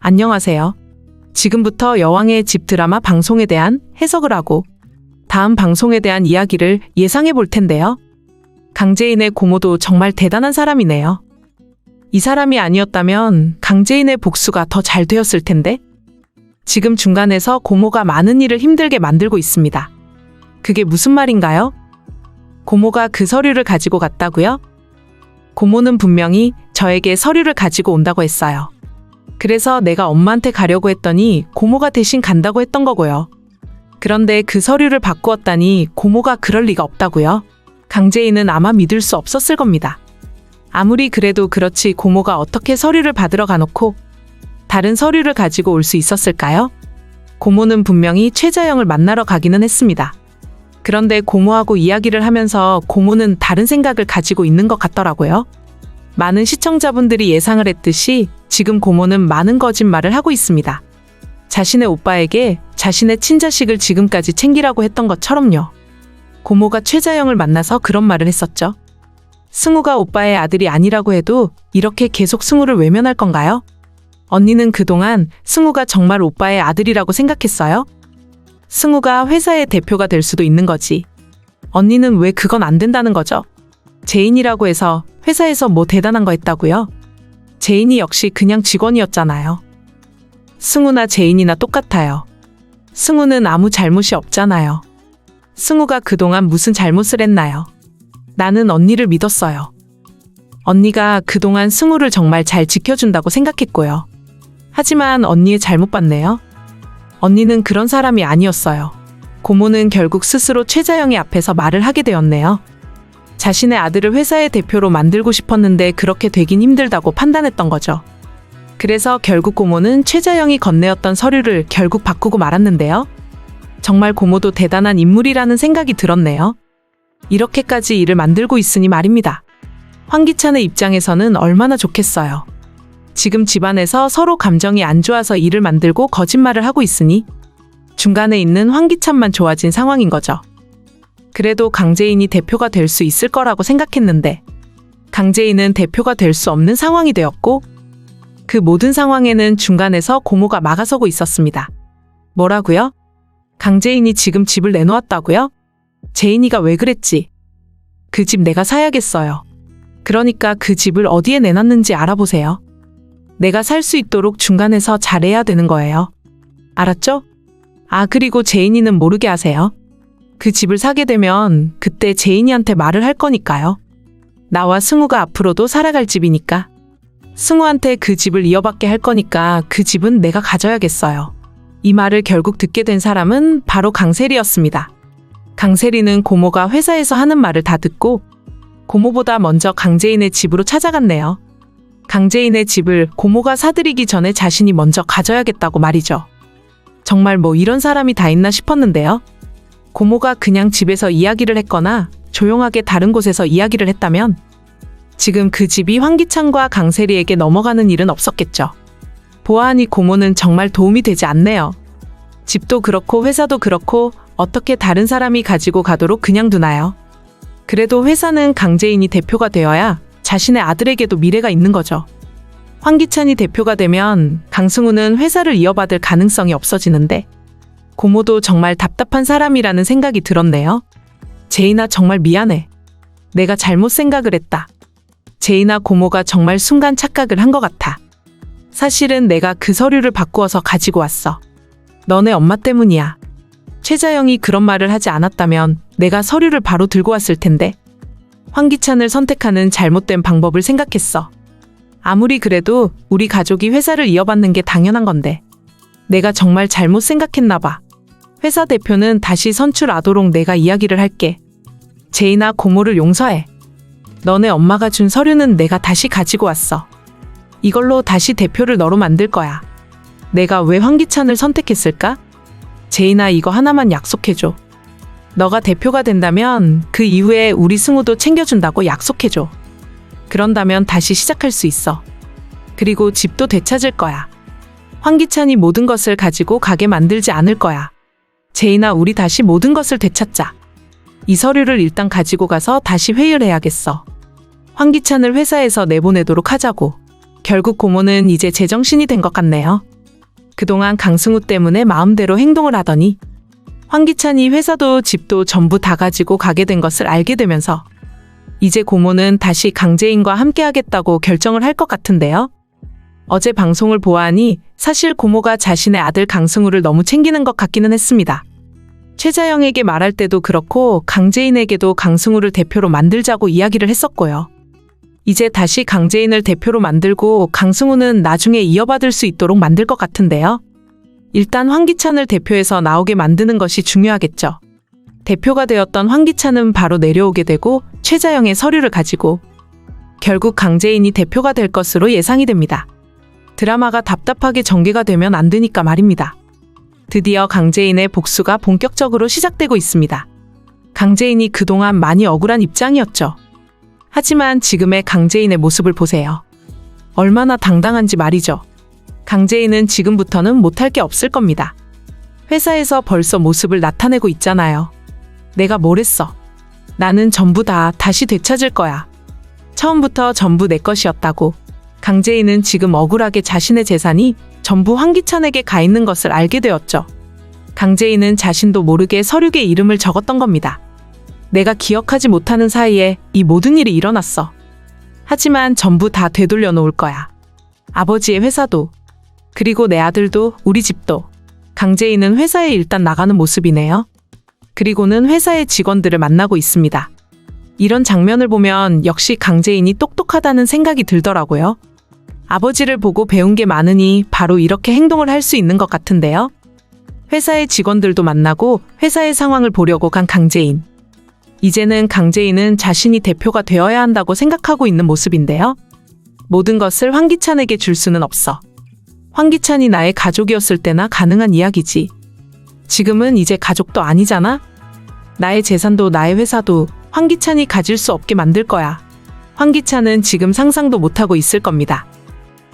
안녕하세요. 지금부터 여왕의 집 드라마 방송에 대한 해석을 하고 다음 방송에 대한 이야기를 예상해 볼 텐데요. 강재인의 고모도 정말 대단한 사람이네요. 이 사람이 아니었다면 강재인의 복수가 더 잘 되었을 텐데 지금 중간에서 고모가 많은 일을 힘들게 만들고 있습니다. 그게 무슨 말인가요? 고모가 그 서류를 가지고 갔다고요? 고모는 분명히 저에게 서류를 가지고 온다고 했어요. 그래서 내가 엄마한테 가려고 했더니 고모가 대신 간다고 했던 거고요. 그런데 그 서류를 바꾸었다니 고모가 그럴 리가 없다고요? 강재인은 아마 믿을 수 없었을 겁니다. 아무리 그래도 그렇지 고모가 어떻게 서류를 받으러 가놓고 다른 서류를 가지고 올 수 있었을까요? 고모는 분명히 최자영을 만나러 가기는 했습니다. 그런데 고모하고 이야기를 하면서 고모는 다른 생각을 가지고 있는 것 같더라고요. 많은 시청자분들이 예상을 했듯이 지금 고모는 많은 거짓말을 하고 있습니다. 자신의 오빠에게 자신의 친자식을 지금까지 챙기라고 했던 것처럼요. 고모가 최자영을 만나서 그런 말을 했었죠. 승우가 오빠의 아들이 아니라고 해도 이렇게 계속 승우를 외면할 건가요? 언니는 그동안 승우가 정말 오빠의 아들이라고 생각했어요? 승우가 회사의 대표가 될 수도 있는 거지. 언니는 왜 그건 안 된다는 거죠? 제인이라고 해서 회사에서 뭐 대단한 거 했다고요? 제인이 역시 그냥 직원이었잖아요. 승우나 제인이나 똑같아요. 승우는 아무 잘못이 없잖아요. 승우가 그동안 무슨 잘못을 했나요? 나는 언니를 믿었어요. 언니가 그동안 승우를 정말 잘 지켜준다고 생각했고요. 하지만 언니의 잘못 봤네요. 언니는 그런 사람이 아니었어요. 고모는 결국 스스로 최자영의 앞에서 말을 하게 되었네요. 자신의 아들을 회사의 대표로 만들고 싶었는데 그렇게 되긴 힘들다고 판단했던 거죠. 그래서 결국 고모는 최자영이 건네었던 서류를 결국 바꾸고 말았는데요. 정말 고모도 대단한 인물이라는 생각이 들었네요. 이렇게까지 일을 만들고 있으니 말입니다. 황기찬의 입장에서는 얼마나 좋겠어요. 지금 집안에서 서로 감정이 안 좋아서 일을 만들고 거짓말을 하고 있으니 중간에 있는 황기찬만 좋아진 상황인 거죠. 그래도 강재인이 대표가 될 수 있을 거라고 생각했는데 강재인은 대표가 될 수 없는 상황이 되었고 그 모든 상황에는 중간에서 고모가 막아서고 있었습니다. 뭐라고요? 강재인이 지금 집을 내놓았다고요? 재인이가 왜 그랬지? 그 집 내가 사야겠어요. 그러니까 그 집을 어디에 내놨는지 알아보세요. 내가 살 수 있도록 중간에서 잘해야 되는 거예요. 알았죠? 아, 그리고 재인이는 모르게 하세요. 그 집을 사게 되면 그때 제인이한테 말을 할 거니까요. 나와 승우가 앞으로도 살아갈 집이니까. 승우한테 그 집을 이어받게 할 거니까 그 집은 내가 가져야겠어요. 이 말을 결국 듣게 된 사람은 바로 강세리였습니다. 강세리는 고모가 회사에서 하는 말을 다 듣고 고모보다 먼저 강재인의 집으로 찾아갔네요. 강재인의 집을 고모가 사들이기 전에 자신이 먼저 가져야겠다고 말이죠. 정말 뭐 이런 사람이 다 있나 싶었는데요. 고모가 그냥 집에서 이야기를 했거나 조용하게 다른 곳에서 이야기를 했다면 지금 그 집이 황기찬과 강세리에게 넘어가는 일은 없었겠죠. 보아하니 고모는 정말 도움이 되지 않네요. 집도 그렇고 회사도 그렇고 어떻게 다른 사람이 가지고 가도록 그냥 두나요? 그래도 회사는 강재인이 대표가 되어야 자신의 아들에게도 미래가 있는 거죠. 황기찬이 대표가 되면 강승우는 회사를 이어받을 가능성이 없어지는데 고모도 정말 답답한 사람이라는 생각이 들었네요. 제인아 정말 미안해. 내가 잘못 생각을 했다. 제인아 고모가 정말 순간 착각을 한 것 같아. 사실은 내가 그 서류를 바꾸어서 가지고 왔어. 너네 엄마 때문이야. 최자영이 그런 말을 하지 않았다면 내가 서류를 바로 들고 왔을 텐데 황기찬을 선택하는 잘못된 방법을 생각했어. 아무리 그래도 우리 가족이 회사를 이어받는 게 당연한 건데 내가 정말 잘못 생각했나 봐. 회사 대표는 다시 선출하도록 내가 이야기를 할게. 제인아 고모를 용서해. 너네 엄마가 준 서류는 내가 다시 가지고 왔어. 이걸로 다시 대표를 너로 만들 거야. 내가 왜 황기찬을 선택했을까? 제인아 이거 하나만 약속해줘. 너가 대표가 된다면 그 이후에 우리 승우도 챙겨준다고 약속해줘. 그런다면 다시 시작할 수 있어. 그리고 집도 되찾을 거야. 황기찬이 모든 것을 가지고 가게 만들지 않을 거야. 제인아 우리 다시 모든 것을 되찾자. 이 서류를 일단 가지고 가서 다시 회의를 해야겠어. 황기찬을 회사에서 내보내도록 하자고. 결국 고모는 이제 제정신이 된 것 같네요. 그동안 강승우 때문에 마음대로 행동을 하더니 황기찬이 회사도 집도 전부 다 가지고 가게 된 것을 알게 되면서 이제 고모는 다시 강재인과 함께 하겠다고 결정을 할 것 같은데요. 어제 방송을 보아하니 사실 고모가 자신의 아들 강승우를 너무 챙기는 것 같기는 했습니다. 최자영에게 말할 때도 그렇고 강재인에게도 강승우를 대표로 만들자고 이야기를 했었고요. 이제 다시 강재인을 대표로 만들고 강승우는 나중에 이어받을 수 있도록 만들 것 같은데요. 일단 황기찬을 대표해서 나오게 만드는 것이 중요하겠죠. 대표가 되었던 황기찬은 바로 내려오게 되고 최자영의 서류를 가지고 결국 강재인이 대표가 될 것으로 예상이 됩니다. 드라마가 답답하게 전개가 되면 안 되니까 말입니다. 드디어 강재인의 복수가 본격적으로 시작되고 있습니다. 강재인이 그동안 많이 억울한 입장이었죠. 하지만 지금의 강재인의 모습을 보세요. 얼마나 당당한지 말이죠. 강재인은 지금부터는 못할 게 없을 겁니다. 회사에서 벌써 모습을 나타내고 있잖아요. 내가 뭘 했어? 나는 전부 다 다시 되찾을 거야. 처음부터 전부 내 것이었다고. 강재인은 지금 억울하게 자신의 재산이 전부 황기찬에게 가 있는 것을 알게 되었죠. 강재인은 자신도 모르게 서류에 이름을 적었던 겁니다. 내가 기억하지 못하는 사이에 이 모든 일이 일어났어. 하지만 전부 다 되돌려 놓을 거야. 아버지의 회사도, 그리고 내 아들도, 우리 집도. 강재인은 회사에 일단 나가는 모습이네요. 그리고는 회사의 직원들을 만나고 있습니다. 이런 장면을 보면 역시 강재인이 똑똑하다는 생각이 들더라고요. 아버지를 보고 배운 게 많으니 바로 이렇게 행동을 할 수 있는 것 같은데요. 회사의 직원들도 만나고 회사의 상황을 보려고 간 강재인. 이제는 강재인은 자신이 대표가 되어야 한다고 생각하고 있는 모습인데요. 모든 것을 황기찬에게 줄 수는 없어. 황기찬이 나의 가족이었을 때나 가능한 이야기지. 지금은 이제 가족도 아니잖아? 나의 재산도 나의 회사도 황기찬이 가질 수 없게 만들 거야. 황기찬은 지금 상상도 못하고 있을 겁니다.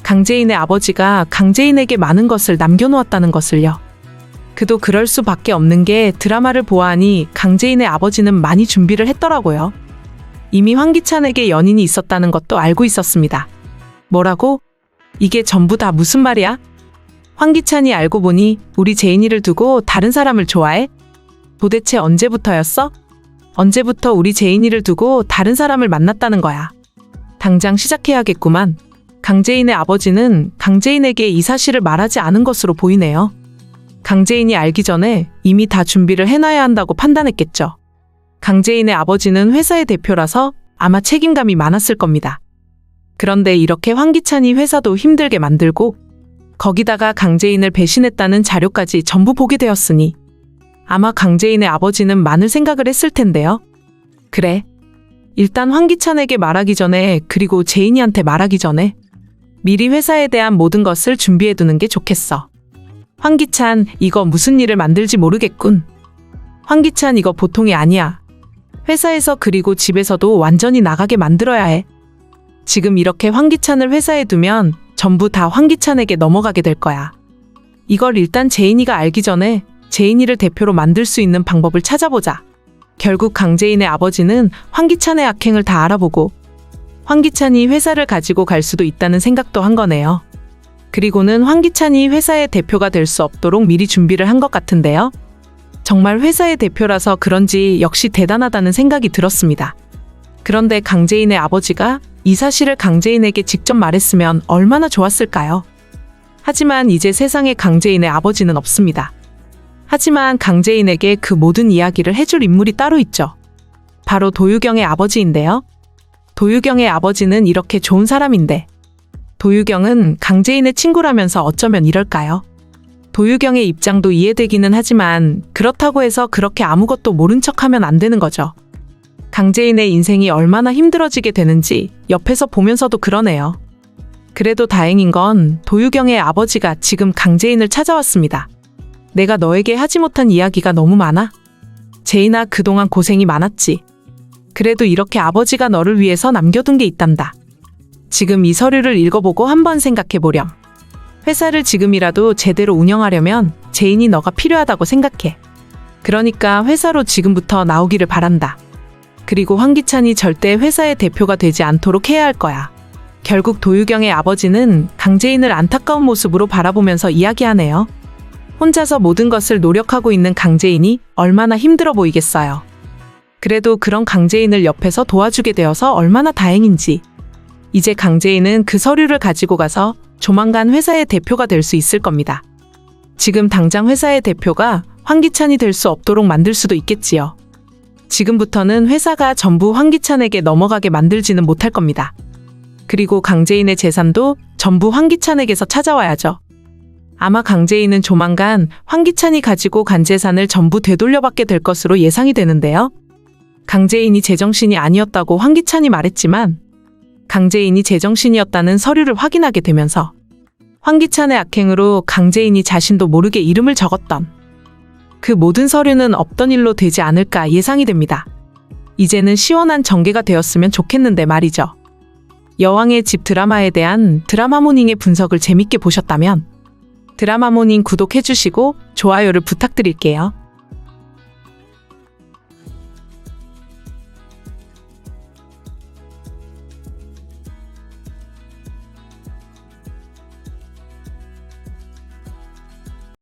강재인의 아버지가 강재인에게 많은 것을 남겨놓았다는 것을요. 그도 그럴 수밖에 없는 게 드라마를 보아하니 강재인의 아버지는 많이 준비를 했더라고요. 이미 황기찬에게 연인이 있었다는 것도 알고 있었습니다. 뭐라고? 이게 전부 다 무슨 말이야? 황기찬이 알고 보니 우리 재인이를 두고 다른 사람을 좋아해? 도대체 언제부터였어? 언제부터 우리 재인이를 두고 다른 사람을 만났다는 거야? 당장 시작해야겠구만. 강재인의 아버지는 강재인에게 이 사실을 말하지 않은 것으로 보이네요. 강재인이 알기 전에 이미 다 준비를 해놔야 한다고 판단했겠죠. 강재인의 아버지는 회사의 대표라서 아마 책임감이 많았을 겁니다. 그런데 이렇게 황기찬이 회사도 힘들게 만들고 거기다가 강재인을 배신했다는 자료까지 전부 보게 되었으니 아마 강재인의 아버지는 많은 생각을 했을 텐데요. 그래. 일단 황기찬에게 말하기 전에, 그리고 재인이한테 말하기 전에 미리 회사에 대한 모든 것을 준비해두는 게 좋겠어. 황기찬, 이거 무슨 일을 만들지 모르겠군. 황기찬, 이거 보통이 아니야. 회사에서 그리고 집에서도 완전히 나가게 만들어야 해. 지금 이렇게 황기찬을 회사에 두면 전부 다 황기찬에게 넘어가게 될 거야. 이걸 일단 재인이가 알기 전에 재인이를 대표로 만들 수 있는 방법을 찾아보자. 결국 강재인의 아버지는 황기찬의 악행을 다 알아보고 황기찬이 회사를 가지고 갈 수도 있다는 생각도 한 거네요. 그리고는 황기찬이 회사의 대표가 될 수 없도록 미리 준비를 한 것 같은데요. 정말 회사의 대표라서 그런지 역시 대단하다는 생각이 들었습니다. 그런데 강재인의 아버지가 이 사실을 강재인에게 직접 말했으면 얼마나 좋았을까요? 하지만 이제 세상에 강재인의 아버지는 없습니다. 하지만 강재인에게 그 모든 이야기를 해줄 인물이 따로 있죠. 바로 도유경의 아버지인데요. 도유경의 아버지는 이렇게 좋은 사람인데 도유경은 강재인의 친구라면서 어쩌면 이럴까요? 도유경의 입장도 이해되기는 하지만 그렇다고 해서 그렇게 아무것도 모른 척하면 안 되는 거죠. 강재인의 인생이 얼마나 힘들어지게 되는지 옆에서 보면서도 그러네요. 그래도 다행인 건 도유경의 아버지가 지금 강재인을 찾아왔습니다. 내가 너에게 하지 못한 이야기가 너무 많아? 재인아, 그동안 고생이 많았지. 그래도 이렇게 아버지가 너를 위해서 남겨둔 게 있단다. 지금 이 서류를 읽어보고 한번 생각해보렴. 회사를 지금이라도 제대로 운영하려면 재인이 너가 필요하다고 생각해. 그러니까 회사로 지금부터 나오기를 바란다. 그리고 황기찬이 절대 회사의 대표가 되지 않도록 해야 할 거야. 결국 도유경의 아버지는 강재인을 안타까운 모습으로 바라보면서 이야기하네요. 혼자서 모든 것을 노력하고 있는 강재인이 얼마나 힘들어 보이겠어요. 그래도 그런 강재인을 옆에서 도와주게 되어서 얼마나 다행인지. 이제 강재인은 그 서류를 가지고 가서 조만간 회사의 대표가 될 수 있을 겁니다. 지금 당장 회사의 대표가 황기찬이 될 수 없도록 만들 수도 있겠지요. 지금부터는 회사가 전부 황기찬에게 넘어가게 만들지는 못할 겁니다. 그리고 강재인의 재산도 전부 황기찬에게서 찾아와야죠. 아마 강재인은 조만간 황기찬이 가지고 간 재산을 전부 되돌려받게 될 것으로 예상이 되는데요. 강재인이 제정신이 아니었다고 황기찬이 말했지만 강재인이 제정신이었다는 서류를 확인하게 되면서 황기찬의 악행으로 강재인이 자신도 모르게 이름을 적었던 그 모든 서류는 없던 일로 되지 않을까 예상이 됩니다. 이제는 시원한 전개가 되었으면 좋겠는데 말이죠. 여왕의 집 드라마에 대한 드라마모닝의 분석을 재밌게 보셨다면 드라마모닝 구독해주시고 좋아요를 부탁드릴게요.